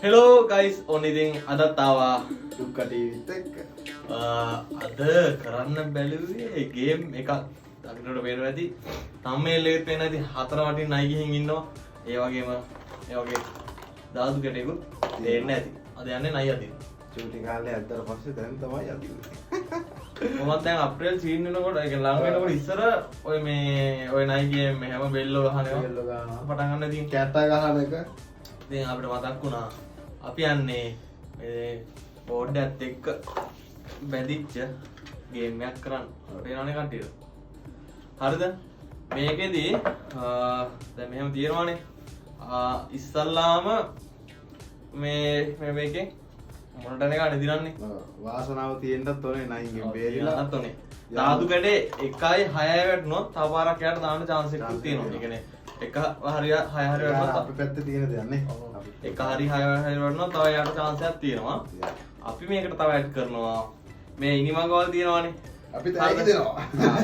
Hello guys ඔන්න ඉතින් අදත් ආවා දුක්කටත් එක්ක අද කරන්න බැලුවේ ගේම් එකක් දකින්නට පේනවා ඇති thumbnail එකේ පේන ඇති හතර වටින් නයි ගිහින් ඉන්නවා ඒ වගේම දාදු කැටේකුත් දෙන්න ඇති අද යන්නේ නයි අදින්න චූටි කාලේ අද්දර පස්සේ දැන් තමයි අදින්නේ මොකක්ද දැන් අප්‍රේල් සීන් වෙනකොට ඒ කියන්නේ ලඟ වෙනකොට ඉස්සර ඔය මේ ඔය නයි ගේම් හැම බෙල්ලෝ ගහනවා බෙල්ලෝ ගහනවා පටන් ගන්න ඉතින් කැට්ටා ගහන එක ඉතින් අපිට මතක් වුණා අපි යන්නේ මේ බෝඩ් එකත් එක්ක බැඳිච්ච ගේම් එකක් කරන්න. පේනවනේ කට්ටියට. හරිද? මේකෙදි දැන් මෙහෙම තියෙනවානේ. ඉස්සල්ලාම මේකේ මොනටද ගන්න දිනන්නේ? වාසනාව තියෙන්නත් ඕනේ නයින්ගෙන් බේරිලාත් ඕනේ. දාදු කැඩේ 1යි 6යි වැටුනොත් තව පාරක් යට දාන්න chance එකක් තියෙනවා. ඒ කියන්නේ එක හරි 6 හරි වැටුනොත් අපි පැත්තේ තියෙන දෙයක් නේ. එක හරි 6 හරි වැටුනොත් තව යට chance එකක් තියෙනවා. අපි මේකට තව ඇඩ් කරනවා. මේ ඉනිමගවල් තියෙනවානේ. අපි තෑගි දෙනවා.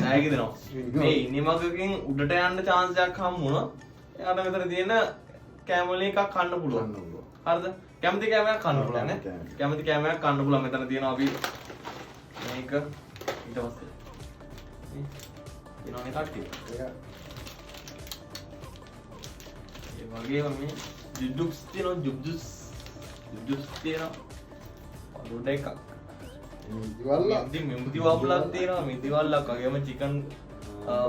තෑගි දෙනවා. මේ ඉනිමගකින් උඩට යන්න chance එකක් හම්බ වුණා. එයාට මෙතන තියෙන කැමල් එකක් කන්න පුළුවන්. හරිද? කැමති කැමයක් කන්න පුළුවන් නේ. කැමති කැමයක් කන්න පුළුවන්. මෙතන තියෙනවා අපි මේක ඊට පස්සේ. තියෙනවානේ කට්ටිය. ඒ වගේම මේ ජුජුක්ස් තියෙනවා ජුජුක්ස් තියෙනවා. අලුත් එකක්. මිදි වවුලක් තියෙනවා මිදි වල්ලක් වගේම චිකන්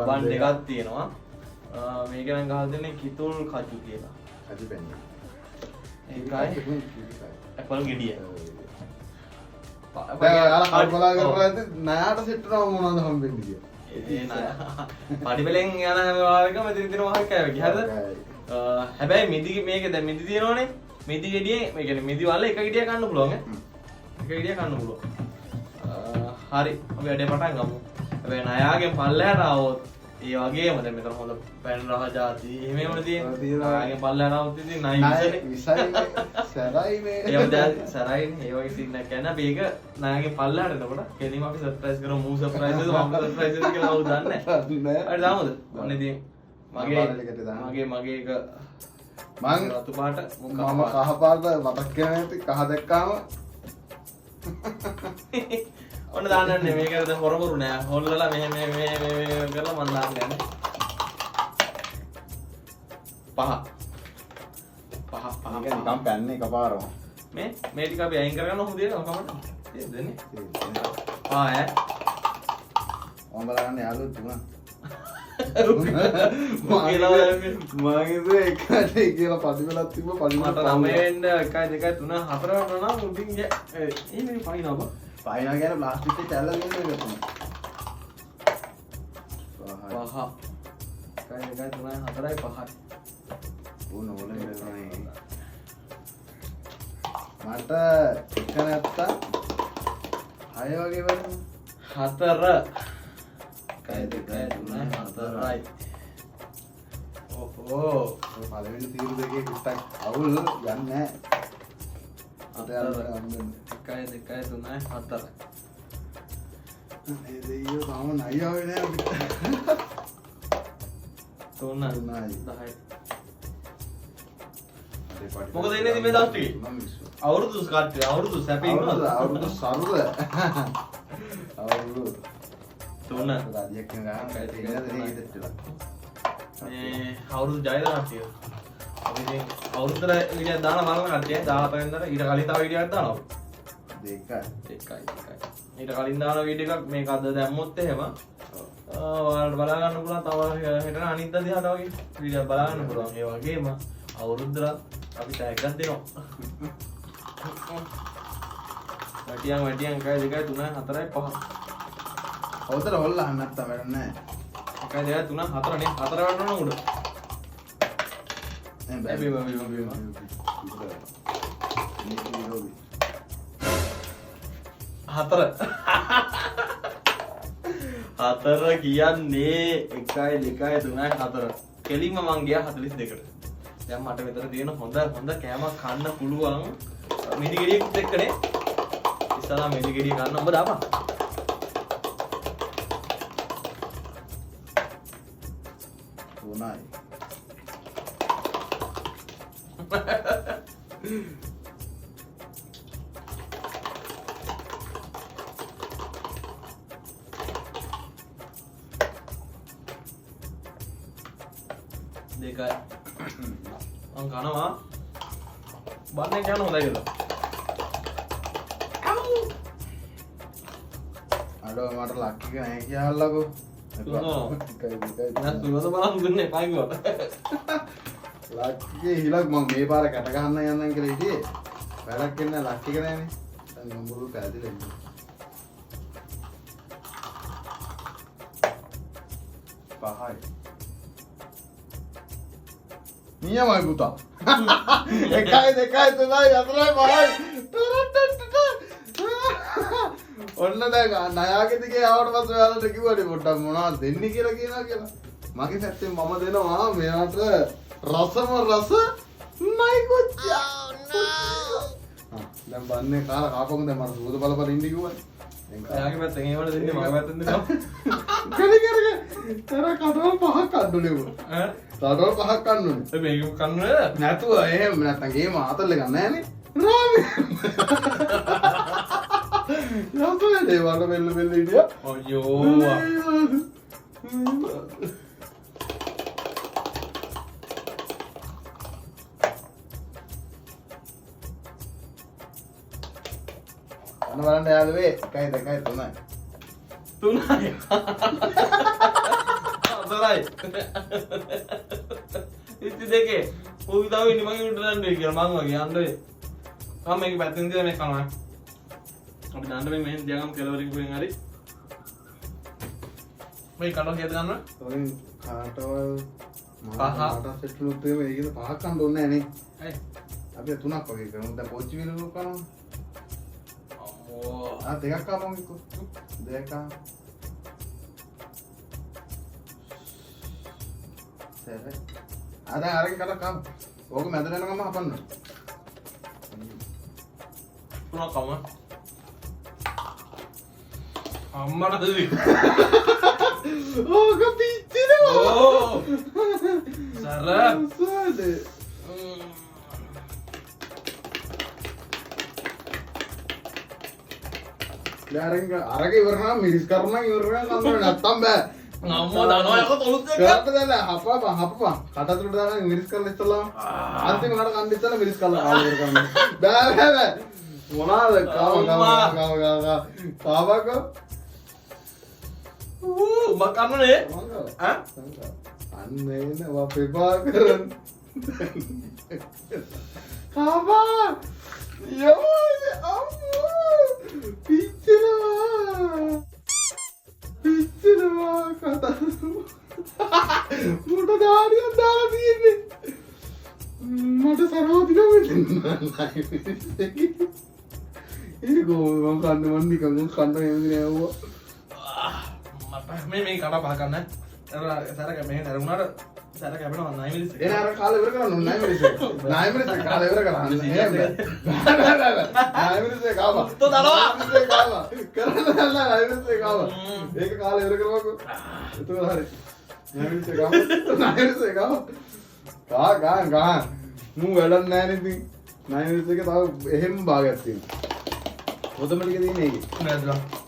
බන් දෙකක් තියෙනවා. මේක නම් ගහලා දෙන්නේ කිතුල් කජු කියලා. කජු පැන්නේ. ඒකයි ඇපල් ගෙඩිය. දැන් බලා කරලා නයාට සෙට් වෙනව මොනවද හම්බෙන්නේ කියලා. ඒ නෑ. පඩිපෙලෙන් යන හැම වෙලාවෙකම මෙතන තියෙන වහල් කෑවකි. හරිද? හැබැයි මිදි මේක දැන් මිදි තියෙනවනේ. මිදි ගෙඩියේ මේ කියන්නේ මිදි වල එක ගෙඩියක් ගන්න පුළුවන් ඈ. එක ගෙඩියක් ගන්න පුළුවන්. හරි අපි වැඩේ පටන් ගමු. හැබැයි නයාගෙන් පල්ලෙහාට ආවොත් ඒ වගේම දැන් මෙතන හොඳ පැන් රහ જાති එහෙමම තියෙනවා. නයාගෙන් පල්ලෙහාට ආවොත් ඉතින් නයි විසයිනේ සරයි මේ. ඒ වගේ සරයිනේ ඒ වගේ සීන් එකක් යන අපි ඒක නයාගෙන් පල්ලෙහාට එනකොට කෙලිම අපි සර්ප්‍රයිස් කරමු මූ සර්ප්‍රයිස් එකද මම සර්ප්‍රයිස් එකද කියලා කවුද දන්නේ නැහැ. හරි දාමුද? ඔන්න ඉතින් මගේ එක මං රතු පාට මම කහ පාට මතක් කරගෙන ඇති කහ දැක්කාම ඔන්න දාන්නන්නේ මේක දැන් හොරබරු නෑ හොල්ලලා මෙහෙ කරලා මන් දාන්නේ නැහැ පහ නිකන් පැන්නේ එකපාරම මේ ටික අපි අයින් කරගන්න හොඳේ කමට දෙන්නේ ඈ මම බලන්න යාළුවෝ තුන මගේ එකයි කියලා පදිවලක් තිබ්බ පදිවලට 9 වෙන්න 1 2 3 4 වෙනවා නම් උඩින් එන්නේ පයින්නවා පයින්නවා කියන්නේ ප්ලාස්ටික් එකේ තැල්ල දෙන්න එක තමයි පහ 1 2 3 4යි 5යි ඕන ඕලෙන් කරන්නේ මට එක නැත්තම් 6 වගේ වෙනවා 4 1 2 3 4යි ඕහෝ පළවෙනි තීරු දෙකේ පිටක් අවුල් යන්නේ නැහැ අත යන්න 1 2 3 4 මේ දෙයියෝ තාම නයියාවේ නෑ අපිට 3 10යි මොකද මොකද ඉන්නේ මේ දවස් ටිකේ අවුරුදු කට්ටිය අවුරුදු සැපේ ඉන්නවද අවුරුදු සරුද අවුරුදු 3 රාජ්‍යයක් කියන ගාන දෙන්නේ දෙන්නේ මේ අවුරුදු ජයද කට්ටිය අපි ඉතින් අවුරුද්දට වීඩියෝ දාලා බලන කට්ටිය 17 වෙනිදාට ඊට කලින් තව වීඩියෝ එකක් දානවා දෙකයි ඊට කලින් දාන වීඩියෝ එකක් මේක අද දැම්මොත් එහෙම ඔයාලට බලා ගන්න පුළුවන් තව හෙටන අනිද්දා දිහාට වගේ වීඩියෝ බලා ගන්න පුළුවන් ඒ වගේම අවුරුද්දට අපි ටැග් එකක් දෙනවා වැටියන් 1 2 3 4යි 5 හොතර හොල්ලා අන්නත් තමයි නැහැ 1 2 3 4 නේ 4 වටනවා උඩ හතර කියන්නේ 1 2 3 4 කෙලින්ම මං ගියා 42ට දැන් මට මෙතන තියෙන හොඳ කෑමක් කන්න පුළුවන් මිදි ගෙඩියකුත් එක්කනේ ඉස්සලා මිදි ගෙඩිය ගන්න ඔබ දාපන් තුනයි දෙකයි මං කනවා බන්නේ යන හොඳයි කියලා අඩෝ මට ලක්කික නැහැ කියලාකෝ නෑ සුවඳ බලන් දුන්නේ එපා කිව්වට ලක්කිගේ හිලක් මම මේ පාර කැට ගන්න යන්නම් කියලා හිටියේ වැඩක් වෙන්නේ ලක්කික නෑනේ දැන් නම්බරු පැහැදිලි වෙන්නේ පහයි නියමයි පුතා එකයි දෙකයි තුනයි හතරයි පහයි ඔන්න දැන් ණයාගේ දිගේ ආවට පස්සේ ඔයාලට කිව්වනේ පොඩ්ඩක් මොනවද දෙන්නේ කියලා කියලා මගේ පැත්තෙන් මම දෙනවා මෙයාට රසම රස නයි කොච්චා දැන් බන්නේ කාලා කාපොම දැන් මට සුවඳ බල බල ඉන්න කිව්වනේ එයාගේ පැත්තෙන් ඒවට දෙන්නේ මගේ පැත්තෙන් දෙනවා කරේ තර කඩවල් පහක් කඩුනේ ඈ කඩවල් පහක් කන්නුනේ මේක කන්නේ නැතුව එහෙම නැත්තම් ගේම ආතල්ල ගන්න නෑනේ රාමේ යම්පේ දේවල් මෙල්ල මෙල්ල ඉදියා අයියෝ අන්න බලන්න යාළුවේ එකයි දෙකයි තුනයි තුනයි හතරයි ඉති දෙකේ පොවි තව ඉන්නේ මගේ උඩ දන්නේ කියලා මං වගේ යන්නේ මම මේක පැත්තෙන් දිහා මේ කනවා අපි දාන්න මේ මෙහෙන් දියාගම කෙලවරින් පුරෙන් හරි මේ කඩෝ හේද ගන්නවා ඔය කාටවල් පහ. මට සෙට්ලුත් එහෙම ඒකද පහක් කන්න ඕනේ නෑනේ ඇයි අපි තුනක් වගේ කරමු දැන් පොච්චි විලු කරනවා අම්මෝ දෙකක් කාපම් එක්ක දෙකක් සර් දැන් අරගෙන කඩක් කාපම් ඕක මැද යනකම හපන්න තුනක් කම අම්මට දෙවි ඕක පිච්චිනවා ඕ සර සාදේ අරක ඉවරනම් මිරිස් කරන ඉවරන කන්න නැත්තම් බෑ අම්මා දනවා එක තොලුත් එක්ක කරට දැන් හපපන් කටතුරට දාන මිරිස් කරලා ඉස්සලා අන්තිම කට කන්න ඉස්සලා මිරිස් කරලා ආවර කරන්න බෑ බෑ මොනවාද කාවක උඹ කන්නනේ ඈ අන්න එන වපෙපා කරන් කාවා යෝ අම්මෝ පිච්චෙනවා කතා මුට දාඩියක් දාලා තියෙන්නේ මට සරවදිනවා ඒකෝ මම කන්න මන් නිකන් කන්න එන්නේ නෑවුවා මට මේ කඩ පහ ගන්න සර කැමේ දරුණාට සර කැපෙනවා 9 මිනිස් එන අර කාලේ ඉවර කරන්න 9 මිනිස් 9 මිනිස් කාලේ ඉවර කරන්න එහෙම 9 මිනිස් කාවා તો දනවා කාවා කරන්න 9 මිනිස් කාවා ඒක කාලේ ඉවර කරවකෝ එතකොට හරි 9 මිනිස් කාවා 9 මිනිස් කාවා ගා මු වැඩක් නැහැ නේ ඉතින් 9 මිනිස් එක තව එහෙම භාගයක් තියෙනවා පොතම ටික තියෙන්නේ ඒකේ නේද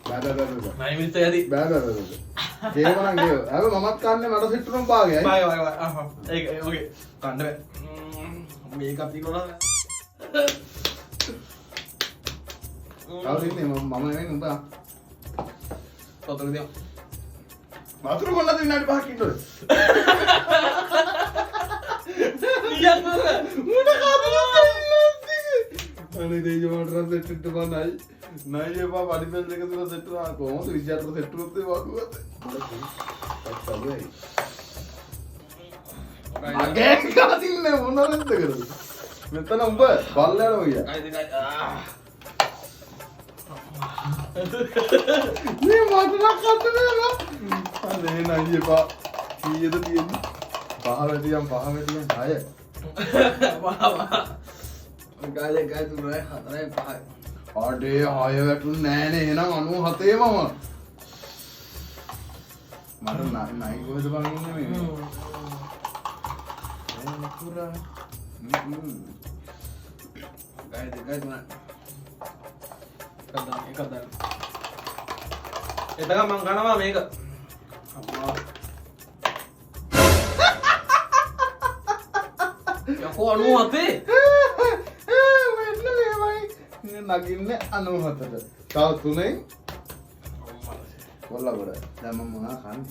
බෑ 9 මිනිස් යදි බෑ ගේමනම් ගේව අර මමත් කන්නේ මට සිටුනම් භාගයයි බයි ඒක ඕකේ කන්න බෑ මේක අපි කරා කවුද ඉන්නේ මම නෙවෙයි උඹ පොතක දියා වතුර කොල්ලද විනාඩි 5ක් ඉන්නවද නියන් නේද මුණ කාපුවා අනේ දෙය මට සෙට් බනයි නයි එපා පඩිපෙල් දෙක තුන සෙට් වුණා කොහොමද 24 සෙට් වුණොත් ඒ වගුවද අත්තලුයි මගේ කාදින්නේ මොනවද කරන්නේ මෙතන උඹ බල්ල යනවා ගියා අයි දෙකයි මේ මට කන්න නෑ අනේ නයි එපා කීයද තියෙන්නේ පහ වැඩියම් 6 ගාලේ ගායි තුනයි හතරයි පහයි අඩේ 6 වැටුන්නේ නෑනේ එහෙනම් 97 මම මට නයි කොහෙද බං ඉන්නේ මේ පුරා ගායි දෙකයි තුනයි එකක් දාන්න එතක මං කනවා මේක අම්මා යකෝ 97. මෙන්න මෙහෙමයි. නගින්නේ 97ට. තව 3න් කොල්ලා ගොඩ. දැන් මම මොනවා කන්නේ?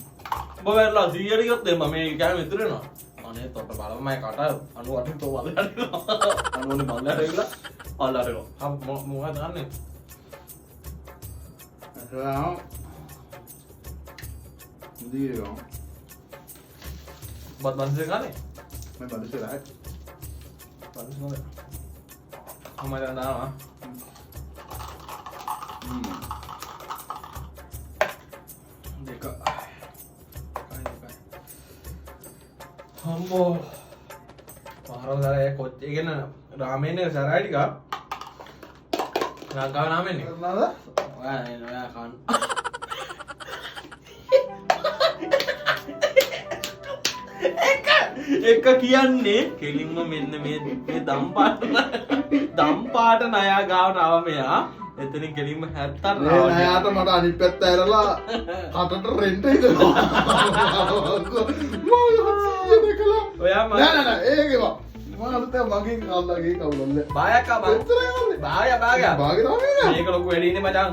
ඔබ වැරලා 100ට ගියොත් එම්ම මේ කෑම ඉතුරු වෙනවා. අනේ තොට බලමයි කට 98 තෝ වල හරිනවා. 98 මල්ලට ඇවිල්ලා අල්ලට ගෝ. මොකද ගන්නෙ? අසලා දීරෝ. බත් බන්සේ ගන්නේ? මම බඩේ රායි. බන්ස් නෝද? අම්මා දානවා. දෙක. හම්බෝ. පාරවල් කොච්චර ඉගෙන රාමේනේ සරයි ටික. ලංකාවේ රාමේනේ. නේද? ඔයා කන්න. එක කියන්නේ කෙලින්ම මෙන්න මේ දම්පාට නයා ගාවට ආව මෙයා එතනින් කෙලින්ම 78 මේ නයාට මට අනිත් පැත්ත ඇරලා කටට රෙන්ට් හිතනවා. ඔයා නෑ ඒකේවා. මම අලුතෙන් මගෙන් කල්ලාගේ කවුරුල්ල. බායක් ආ බාය බාගේ තමයි. මේක ලොකු වැඩිනේ මචං.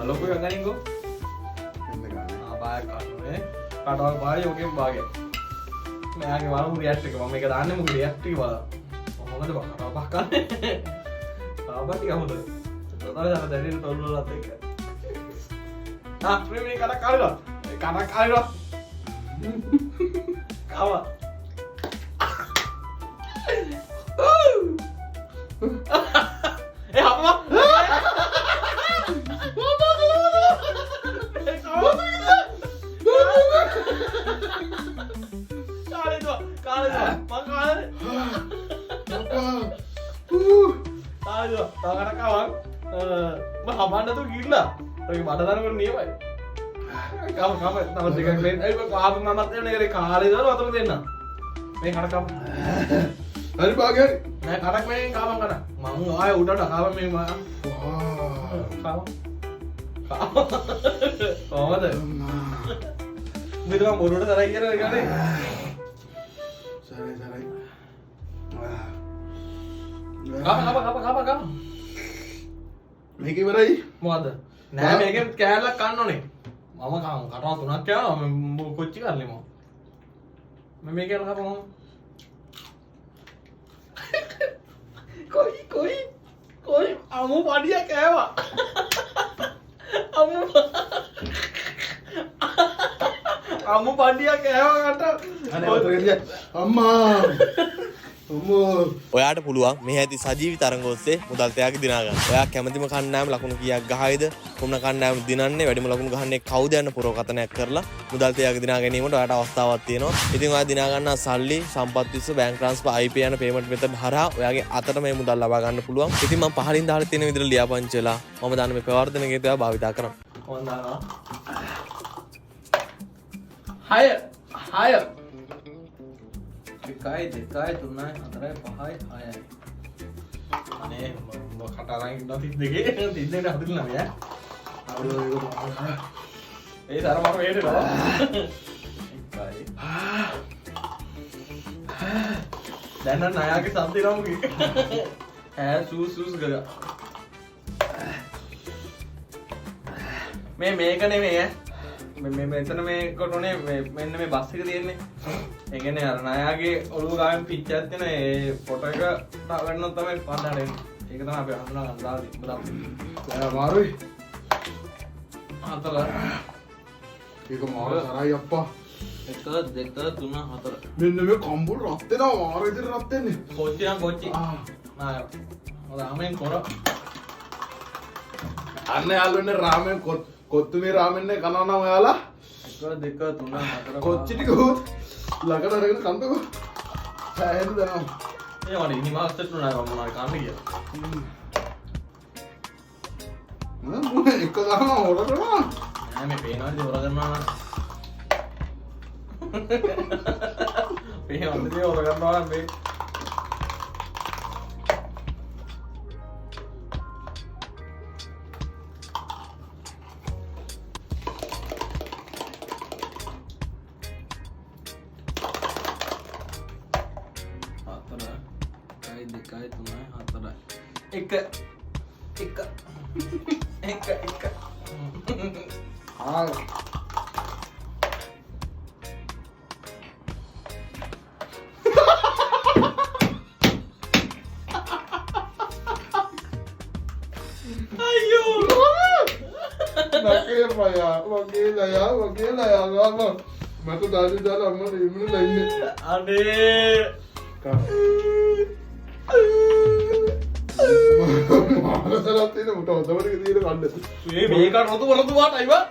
ලොකු එකක් ගනින්කෝ. එන්න ගන්න. බායක් ගන්නනේ. කටවල් බාය ඔකෙන් බාගේ. මෙයාගේ වලු රියැක්ට් එක මම මේක දාන්නේ මොකද රියැක්ට් එක බලන්න. මොකද බා කටවල් බා කන්නේ. තාපා ටික හොඳයි. තවද දැනෙන තොල්වලත් එක්ක. මේ කඩක් කාලා. මේ කඩක් කාලා. කාවා. අප්පා. හමන්න තු ගිල්ලා බඩදරකට නියමයි කම තම දෙකක් කාප මත් කර කාලේ දර අතම දෙන්න මේ කටකම් හරි බාගේ නෑ කටක් මේ කාපම් කන මං ආය උඩට කාප මේ කොහොමද මෙතුමා මොරුවට තරයි කියලා ගන්නේ සරයි කම මේක ඉවරයි මොකද නෑ මේකෙන් කෑල්ලක් කන්න ඕනේ මම කටව 3ක් කෑවා මම කොච්චි කරන්නේ මම මේක කෑල්ල කපමු කොයි අමු පඩිය කෑවා අමු පඩිය කෑවා කට අම්මා ඔයාට පුළුවන් මේ ඇති සජීවි තරඟ ඔස්සේ මුදල් තෑගි දිනා ගන්න. ඔයා කැමතිම කණ්ඩායම ලකුණු කීයක් ගහයිද? කොමුණ කණ්ඩායම දිනන්නේ වැඩිම ලකුණු ගහන්නේ කවුද යන පුරවකථනයක් කරලා මුදල් තෑගි දිනා ගැනීමට ඔයාට අවස්ථාවක් තියෙනවා. ඉතින් ඔයා දිනා ගන්නා සල්ලි, සම්පත් විශ්ව, බැංක් ට්‍රාන්ස්ෆර්, IP යන පේමන්ට් මෙතඩ් හරහා ඔයාගේ අතට මේ මුදල් ලබා ගන්න පුළුවන්. ඉතින් මම පහලින් දාලා තියෙන විදිහට ලියාපදිංචි වෙලා මම දාන මේ ප්‍රවර්ධන ගීතය භාවිතා කරන්න. ඕන දානවා 6 එකයි දෙකයි තුනයි හතරයි පහයි හයයි අනේ කටරන් ඉන්න 32 32 හදලා නෑ ඒ තරම වේදේ එකයි දැන් නම් ණයාගේ සද්ද එනවා මුගේ ඈ සූස් ගගා මේක නෙමෙයි ඈ මෙතන මේ කොටුනේ මෙන්න මේ බස් එක තියෙන්නේ ඒ කියන්නේ අර ණයාගේ ඔළුව ගාවෙන් පිච්චයක් තියෙන ඒ ෆොටෝ එක ගන්නොත් තමයි පන්නන්නේ ඒක තමයි අපි හඳුනා ගන්න දාලා බලන්න අමාරුයි හතර ඒක මාර තරයි අප්පා 1 2 3 4 මෙන්න මේ කම්බුල් රත් වෙනවා මාර විදිහට රත් වෙන්නේ කොච්චි නම් කොච්චි රාමෙන් කොර අන්න යාළුවනේ රාමෙන් කොත්තුමේ රාමෙන් නේ කනවා නම් ඔයාලා 1 2 3 4 කොච්චි ටික උත් ළඟට අරගෙන කන්දකෝ සෑහෙන දනවා ඒ වගේ හිමාස්ටර් තුනයි මම මොනවද කන්න කියලා මම එක ගහම හොර කරනවා නෑ මේ පේනවාද හොර කරනවා නම් පේනවාද හොර කරනවා නම් මේ එක ආ අයියෝ නකේ පයා වගේ ලයා ගාම මට දාලා දාලා අම්මට ඉමුණලා ඉන්නේ අනේ මානසලත් තියෙන උට ඔතවරක තියෙන කණ්ඩ මේක රොතු වලතු වාටයි වා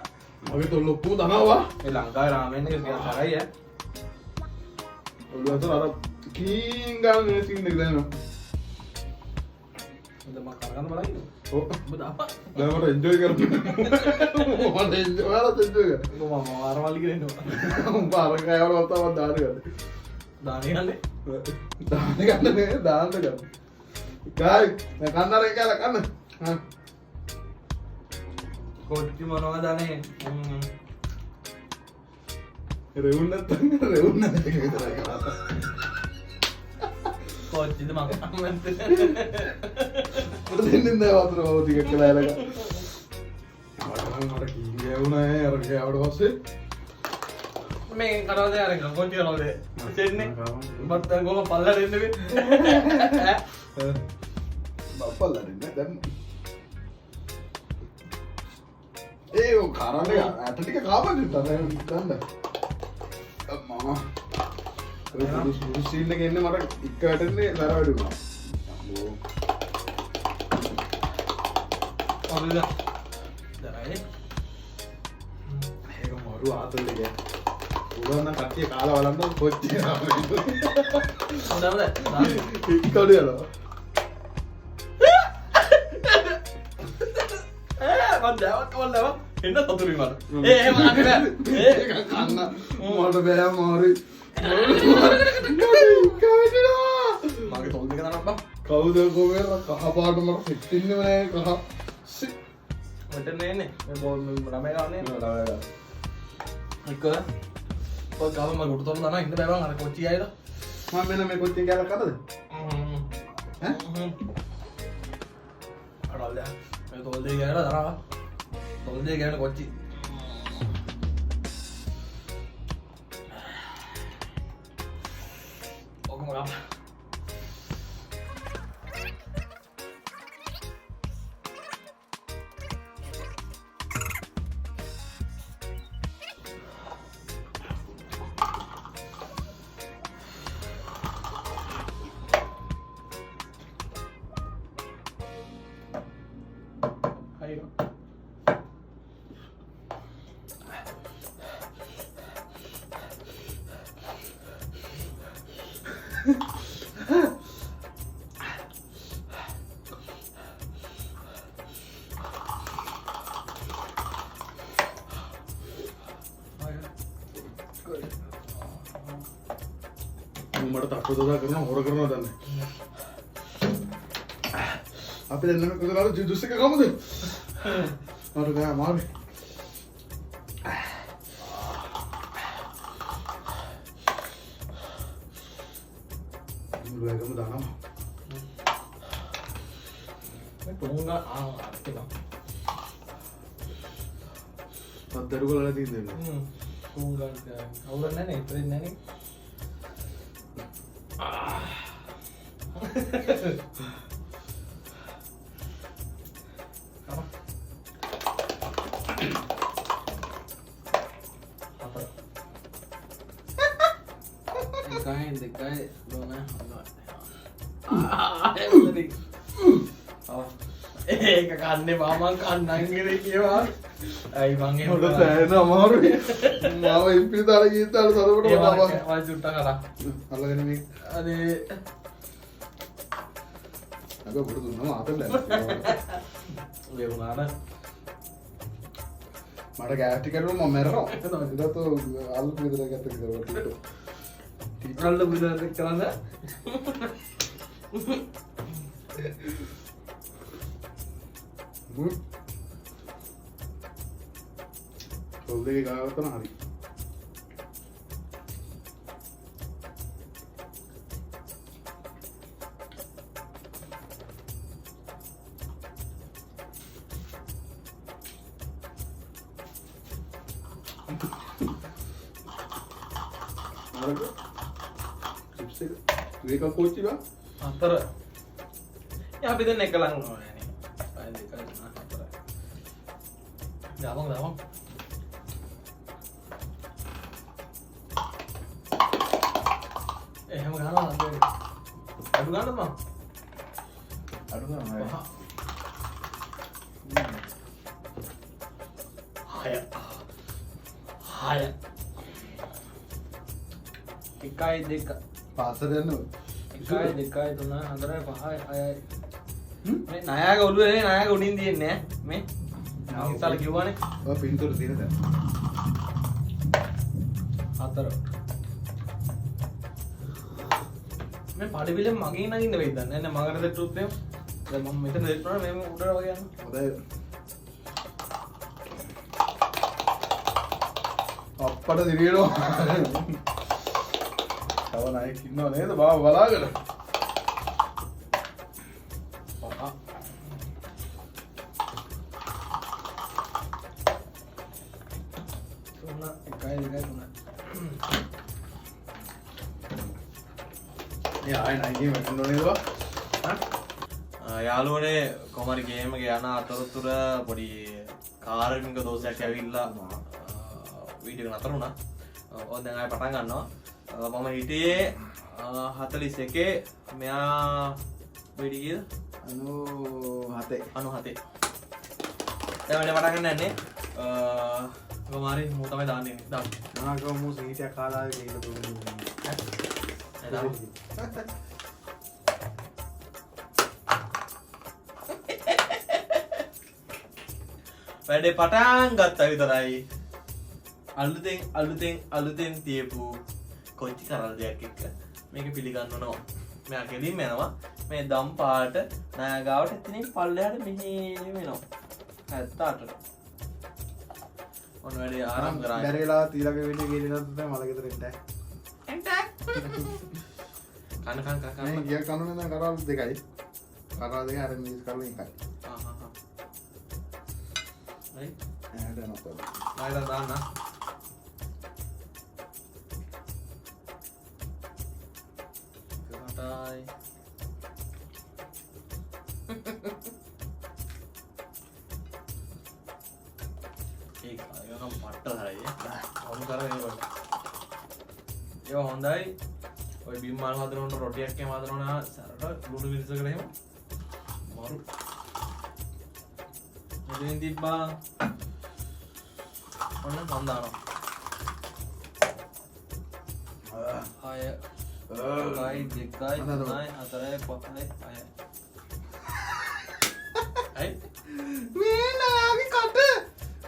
මගේ තොල් ඔක්කොම දනවා මේ ලංකාවේ රාමෙන් එක ටිකක් තරයි ඈ ඔළුව අතර අර කීන් ගාන නේ සීන් එක දැනෙනවා මම කරගන්න බලයි ඔව් ඔබ දාපන් දැන් මට එන්ජොයි කරන්න මට එන්ජොයි ඔයාලත් එන්ජොයි කරන්න මම ආරවල් ගිරිනවා උඹ අර කෑවල වතාවක් දාන්න ගන්න දාන්නේ යන්නේ දාන්න ගන්න නේ දාන්න ගන්න ගායි මම කන්නර එක කියලා කන්න හා කොට්ටි මොනවද අනේ රෙවුන් නැත්නම් රෙවුන් නැති එක විතරයි කරන්නේ කොච්චිද මම මට දෙන්නේ නැහැ වතුර ඔය ටික කියලා එලක මට කීයේ වුණා අර කෑවට පස්සේ මේ කරවලේ අරගෙන කොච්චි කරවලේ දෙන්නේ මත් දැන් කොහොම පල්ලට එන්නේ මේ බප්පල්ලා දෙන්නේ දැන් ඒ ඔය කරන්නේ අත ටික කාපන් ගන්න අම්මා සුදු සීන් එක එන්නේ මට එක වැටෙන්නේ දර වැඩි වුණා අම්මෝ දරයි ඒක මරු ආතල් එක උගන්න කට්ටිය කාලා බලන්න කොච්චර ආවද හොඳද ඉක්කඩ යනවා මම දැවත් කවල්ලව එන්න සතුටුයි මට එහෙම අන්නේ නෑ ඒක කන්න මට බෑ මාරි මගේ තොල් දෙක දාන්න බා කවුද කොහේ කහ පාට මට සිටින්නේ නෑ කහ මට නෑනේ මේ බෝල් ළමයි ගානේ එක ඔය ගාව මම උඩ තොල් දානවා ඉන්න බෑ බං අර කොච්චි ආයලා මම මෙන්න මේ කොච්චින් කැලක් කරද ඈ අරල්ද මේ තොල් දෙක ගෑනලා දානවා තොල් දෙක ගෑන කොච්චි ඔකම ගාව Ayo. මට තක්කදදා කරනවා හොර කරනවා දන්නේ අපි දෙන්නම එකතු කරලා ජුස් එක කමුද මට ගෑ මාරි මුලකම දානවා මේ තුන්ගා අර්ථක පත්තරු කරලා තියෙන්නේ තුන්ගා අවුල නැහැ ඉතින් නැහැ dekai dona ඒක කන්නේ මාමන් කන්නන් කියලා කියවා අයි මං එහෙම හොඳ සෑහෙන අමාරුයි මාව ඉම්පිරි දාලා ගිහින් අර සරකට මම වයි චුට්ටක් කරා අල්ලගෙන මේ අනේ අග බුදු දුන්නා මාතෙන් දැන් ඒ වුණාට මට ගෑස්ටි කරුණා මම මැරෙනවා ඒකට අල්ලු විතර ගත්ත කියලා අල්ල බුදා කරන්න ඔල්ලේ ගාවතන හරි අරක චිප්ස් එක මේක කොච්චි බා 4 ya අපි දැන් එක ලඟ ඕනේ නේ 5 2 4 දාමු එහෙම ගන්නවා අපේ අඩු ගන්න මම අඩු ගන්නවා හය එකයි දෙක පාසල යන්න එකයි දෙකයි තුන හතරයි පහයි හයයි මේ ණයාගේ ඔළුවේ නේ ණයාගේ උඩින් තියෙන්නේ මේ ඉස්සල කිව්වනේ ඔය පින්තූර තියෙන දැන් හතර මේ පාඩි පිළිම මගේ නගින්න වෙයිද දන්නේ නැහැ මගට දෙට්ටුත් එහෙම දැන් මම මෙතන දෙට්ටුනා මේ උඩට වගේ යන්න හොඳයි අප්පට දිරියනවා තව නායක ඉන්නව නේද බා බලාගෙන යාළුවනේ කොමරි ගේම එක යන අතරතුර පොඩි කාර්මික දෝෂයක් ඇවිල්ලා වීඩියෝ නතර වුණා. ඕක දැන් ආයෙ පටන් ගන්නවා. මම හිටියේ 41 මෙයා වෙඩි කීයද? 97. දැන් වැඩ පටන් ගන්න යන්නේ. කොමාරි මූ තමයි දාන්නේ. දාන්න. නාගම මූ සීටියක් කාලා ගිහලා දුන්නා. වැඩේ පටන් ගත්තා විතරයි අලුතෙන් තියපු කොච්චි කරල් දෙයක් එක්ක මේක පිළිගන්නනවා. මෙයා කෙලින්ම යනවා මේ දම් පාට නායගාවට එතනින් පල්ලෙහාට මෙහෙම එනවා 78ට. ඔන්න වැඩේ ආරම්භ කරා. බැරිලා තීලක වෙන්නේ ගෙලිනත් තමයි මල ගෙදර එන්න. කන මේ ගිය කනුනේ නම් කරල් දෙකයි. කරල් දෙක අර මිස් කරලා එකයි. right ඇහැට යනවා. ආයෙත් දාන්න. කටයි. ඒක අයනම් මට්ට හරියි. වමු කරගෙන ඉවරයි. ඒක හොඳයි. ඔය බිම් මාල් හදනකොට රොටියක් එහෙම හදනවා සරට ලුණු මිරිසකට එහෙම මරු මෙතනින් තිබ්බා ඔන්න සඳානවා 6 2 3 4 5 6 මේ නයාගේ කට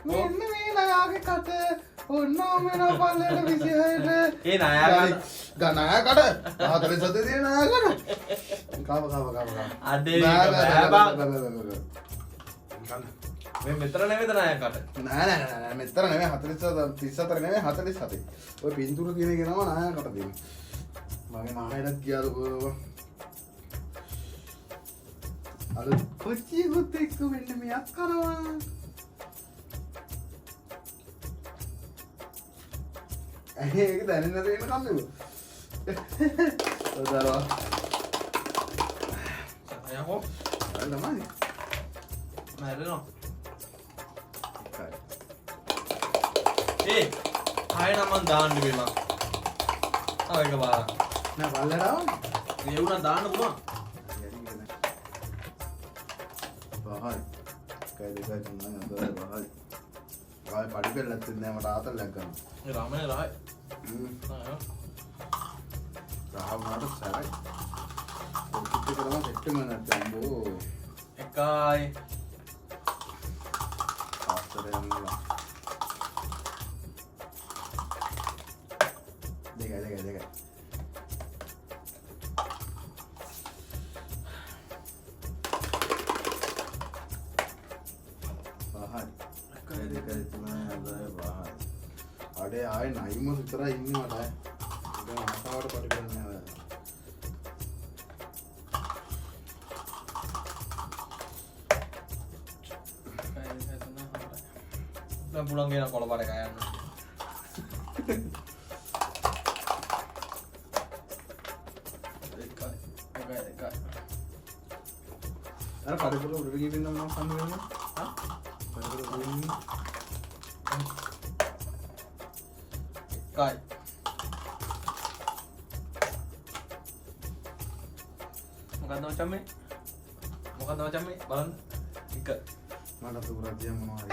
මෙන්න මේ නයාගේ කට ඔන්න මෙන්න පල්ලෙට 26ට ඒ නයාගේ ගණයා කට 47 තියෙන නයා කට කාව අඩේ මේ මෙතන නෙමෙයිද නයාකට නෑ මෙතන නෙමෙයි 34 නෙමෙයි 47 ඔය පින්තූර කියන එක නම නයාකට දෙන්නේ මගේ නායකට කියාද අර කොච්චියුත් එක්ක වෙන්න මෙයක් කරනවා ඒක දැනෙන්න දෙන්න කම්මු ඔදාලා යකෝ අර තමයි මැරෙනවා ඒ ආයෙ නම් මන් දාන්න බෑ මං තව එක පාරක් නෑ පල්ලෙරාව ඒ වුණා දාන්න පුළුවන් බහයි කයි දෙකයි තුනයි හතරයි බහයි ආයෙ පඩි පෙරලත් නෑ මට ආතල්ලක් ගන්න ඒ රාමනේ රායි රාවුනාට සරයි කොච්චර කරලා සෙට්ටම නැත්නම් බෝ එකයි ආස්තර යනවා දෙකයි බහයි දෙකයි තුනයි හතරයි බහයි අඩේ ආයෙ නයිම විතරයි ඉන්නේ මට දැන් ආසාවට පඩි පෙරන්නේ ඔය දැන් පුළුවන් ගෙන කොළ පාර එක යන්න අර පරිපූර්ණ උඩට ගිහින් නම් සම්ම වෙනවා. හා? පරිපූර්ණ උඩින් එකයි. මොකද්ද මචං මේ? මොකද්ද මචං මේ? බලන්න. එක. මට උරක් දිය මොනවද?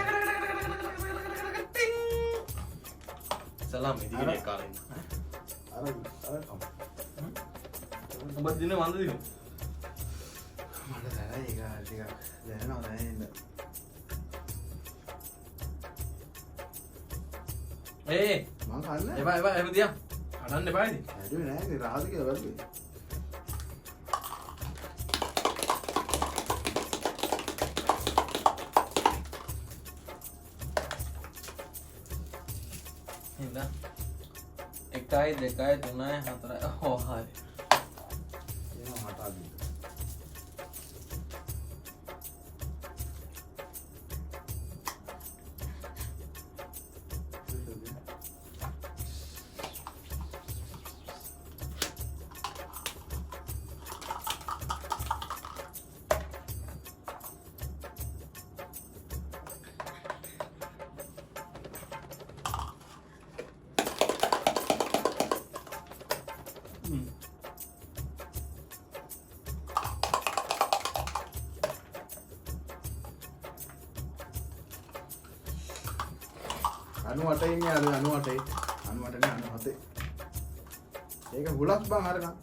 සලාම් ඉදිරියේ කාලේ. අර කම. උඹ දිනේ වන්ද දිනේ? මට දැනයි ඒක ටිකක් දැනනවා දැනෙන්න. ඒ මං කන්නේ. එපා එහෙම දියා. අඩන්න එපා ඉතින්. ඇදුවේ නෑ නේ රාහද කියලා වැළුවේ. හින්ද 1 2 3 4 හො හරි. එනවා මට අදින්න. අනු අටේ ඉන්නේ අර 98 98 නේ 97 ඒක හුලක් බං අර නම්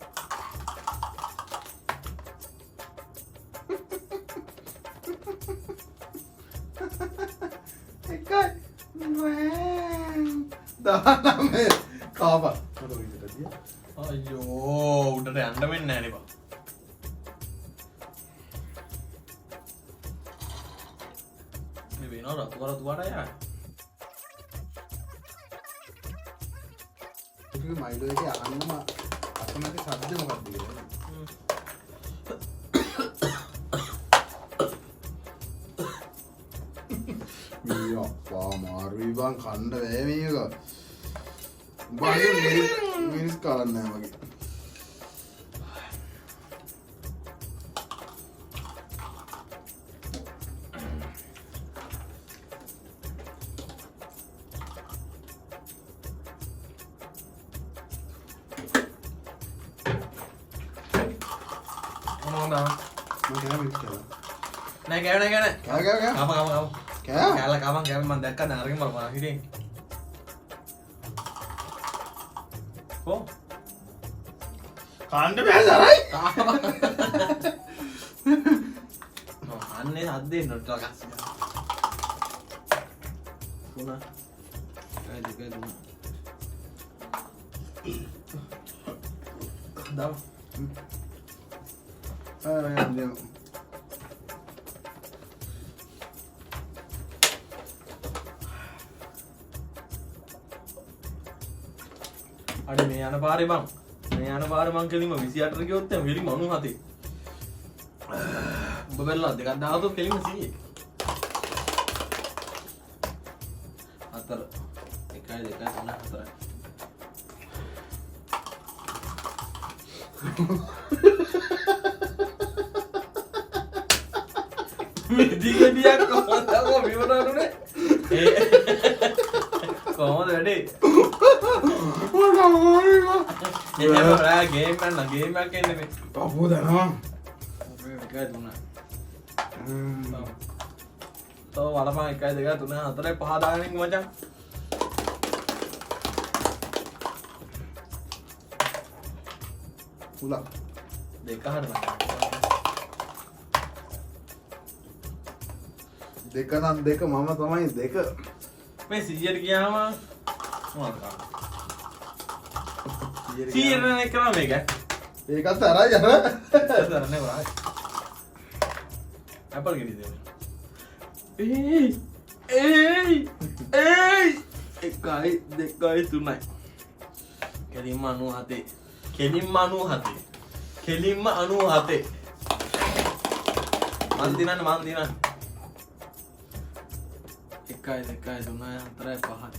එකයි දානමේ කාපා මොකද විදිහට දිය අයියෝ උඩට යන්න වෙන්නේ නැහැ නේ බා. මේ වෙනවා රතු වලට යන්නේ. ඒක මයිලෝ එකේ අහන්නම අකමැති ශබ්ද මොකක්ද කියලා. මීයා මාරුයි බං කණ්ඩ වේ මේක. බාහිර මිනිස් කාලක් නැහැ වගේ. මොනවද? මම කෑම මිස් කළා. නෑ කෑව නෑ කෑව කෑ නෑ. කෑ කම කෑ කෑලා කම මම දැක්කා නේ අරගෙන බලපන් හිටින්. කො? කණ්ඩ බෑ සරයි. අන්නේ හද්දේ නොට ගස්. තුන. ඒ දෙක තුන. දාව. යන්න. අඩ මේ යන පාරේ බං. මේ යන පාරේ මං කෙලින්ම 28ට ගියොත් දැන් වෙලිම 97. උඹ බැලලා දෙකක් දාවතොත් කෙලින්ම 100. 4 1 2 3 4. මෙදිගඩියක් කොහොමද විවරණුනේ? කොහොමද වැඩේ? එහෙම රා ගේම් එකක් එන්නේ මේ. පපුව දනවා. එකයි තුන. තව වලපන් 1 2 3 4 5 දාගෙන ඉන්න මචං. උලා. දෙක හරියට. දෙක නම් දෙක මම තමයි දෙක. මේ 100ට ගියාම මොනවද කරන්නේ? 100 නේ කරා මේක. ඒකත් අරයි අර. කරන්නේ වරයි. ඇපල් ගෙඩි දෙන්න. ඒයි 1 2 3යි. කෙලින්ම 97. කෙලින්ම 97. කෙලින්ම 97. මන් දිනන්න 1 2 3 4 5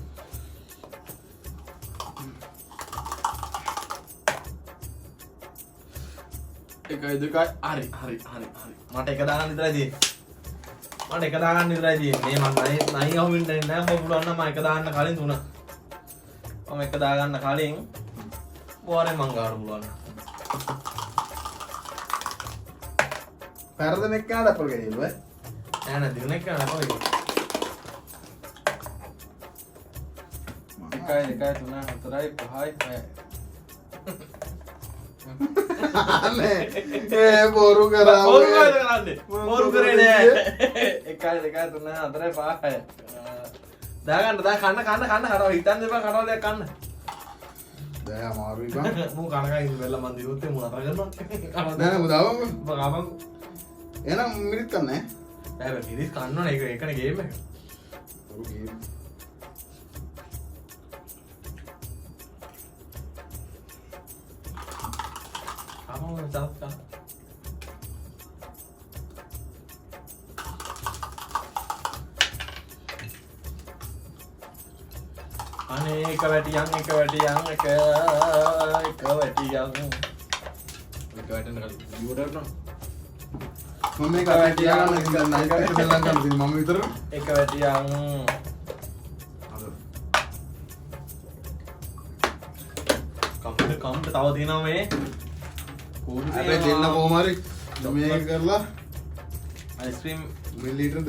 එකයි දෙකයි හරි හරි හරි හරි මට එක දාගන්න විතරයි තියෙන්නේ මට එක දාගන්න විතරයි තියෙන්නේ මම නයි අහුවෙන්න නෑ මම පුළුවන් නම් මම එක දාන්න කලින් 3 මම එක දාගන්න කලින් බෝරේ මං ගන්න පුළුවන් පෙරදෙන එක්කනට අපල් ගෙනියලු නෑ නෑ දින එක නෑ කොහෙද එකයි දෙකයි 3 4යි 5යි 6යි ඒ බොරු කරා බොරු කරේ නෑ එකයි දෙකයි 3 4යි 5යි දාගන්න දා කන්න කනවා හිතන්න එපා කනවා දෙයක් කන්න දැන් අමාරුයි බං මූ කනකයි ඉන්න වෙලා මන් දිනුත් මූ නතර කරනවා නෑ මුදාවම බගාමන් එහෙනම් මිනිත් කන්නේ බෑ බෑ මිනිස් කන්න ඕනේ ඒක එකනේ ගේම් එක බොරු ගේම් ආමෝ දාත් කන්න අනේ එක වැටියන් එක වැටියන් එක වැටියන් එක වැටෙන්න කලින් ඉවර කරනවා මම මේක තියාගන්න ඉතින් නයිට් එකට දෙල්ලන් ගන්න ඉතින් මම විතර එක වැටියන් කම්පියුටර් තව තියෙනවා මේ කෝඩ් අපේ දෙන්න කොහොම හරි මේක කරලා අයිස්ක්‍රීම් මිලිලීටර්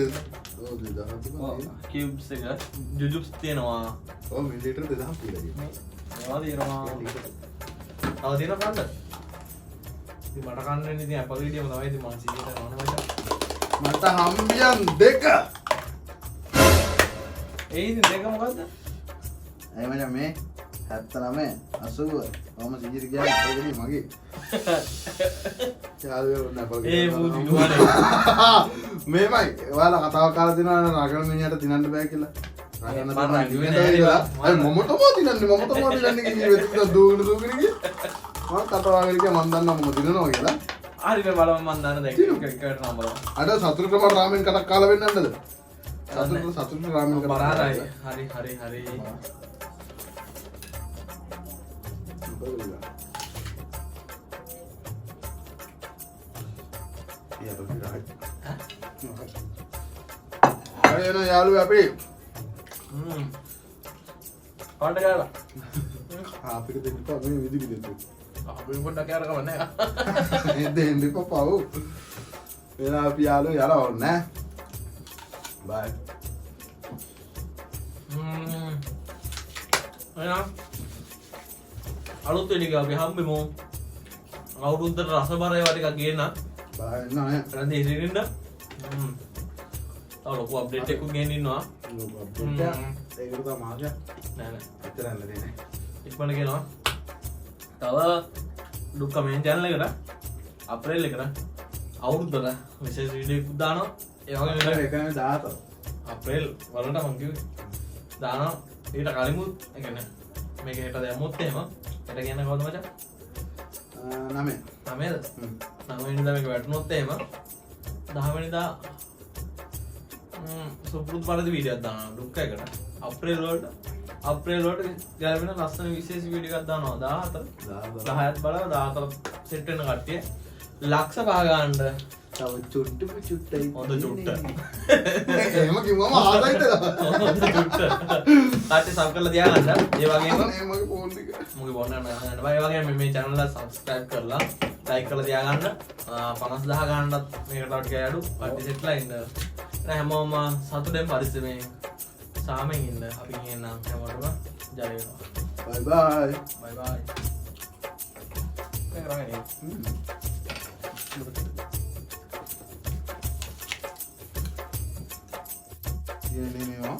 2000 කියුබ්ස් එක ජුජුබ්ස් තියෙනවා ඔව් මිලිලීටර් 2000 කියලා මේවා තියෙනවා තව තියෙනවා කන්න ඉතින් මට කන්න වෙන්නේ ඉතින් අපල් වීඩියෝම තමයි ඉතින් මම 100ට නෝනවා මට හම්බියන් දෙක ඒ ඉතින් දෙක මොකද්ද ඇයි මචං මේ 79 80 කොහොම 100ට ගියා ඉතින් මගේ යාළුවෝ නැපල් ඒ මූදි දුවනේ මේමයි ඔයාලා කතාව කාලා දෙනවා රගල මිනිහට දිනන්න බෑ කියලා රගන්න මම තමයි රගුවේ දිනන්න නෑ කියලා අය මම තමයි දිනන්නේ කිව්වේ දුවන දුවගෙන මම කතාව කරගෙන මම දන්නවා මම දිනනවා කියලා හරි මේ බලමු මම දන්න දැන් එකට නම් බලමු අද සතුටට මම රාමෙන් කටක් කාලා වෙන්නන්නද සතුටට රාමෙන් කටක් බරාරයි හරි හරි හරි අය එන යාළුවෝ අපි කාට ගාලා අපිට දෙන්න පා මේ විදිහට දෙන්න අපි පොඩ්ඩක් යාර කවන්නේ දෙන්න පා පව් එන අපි යාළුවෝ යලා ඕනේ බයි එහෙනම් අලුත් වෙලික අපි හම්බෙමු අවුරුද්දට රසබර ඒවා ටිකක් ගේන්න බයි නෑ රන්දි ඉතිරින්න තව ලොකු අප්ඩේට් එකක් ගෙන්න ඉන්නවා ඒකට තමයි මාර්ගය නෑ නෑ එතරම් දෙන්නේ ඉක්මනට කියනවා තව දුක්ඛ මේන් channel එකට අප්‍රේල් එකට අවුරුද්දට විශේෂ වීඩියෝ එකක් දානවා ඒ වගේ නේද එකම 17 අප්‍රේල් වලට මම කිව්වේ දානවා ඊට කලිමුත් ඒ කියන්නේ මේක හෙට දැම්මොත් එහෙම හෙට කියන්නේ කවුද මචං 9 9ද 9 වෙනිදා මේක වැටුනොත් එහෙම 10 වෙනිදා සුපුරුදු පරිදි වීඩියෝක් දානවා දුක්ඛ එකට අප්‍රේල් වලට ගැලපෙන ලස්සන විශේෂ වීඩියෝ එකක් දානවා 14 10ත් බලව 14 සෙට් වෙන කට්ටිය ලක්ෂ 5 ගන්න තව චුට්ටයි හොඳ චුට්ට එහෙම කිව්වම ආසයිද හොඳ චුට්ට කට්ටිය සබ් කරලා තියාගන්න ඒ වගේම මගේ ෆෝන් එක මුගේ බොන්න යන්න බෑ ඒ වගේම මේ channel එක subscribe කරලා like කරලා තියාගන්න 50000 ගන්නත් මේකට තව ටිකක් අඩු කට්ටිය සෙට්ලා ඉන්න හැමෝම සතුටෙන් පරිස්සමෙන් සාමෙන් ඉන්න අපි කියන්නම් හැමෝටම ජය වේවා බයි බයි බයි මේ කරන්නේ කියන්නේ මේවා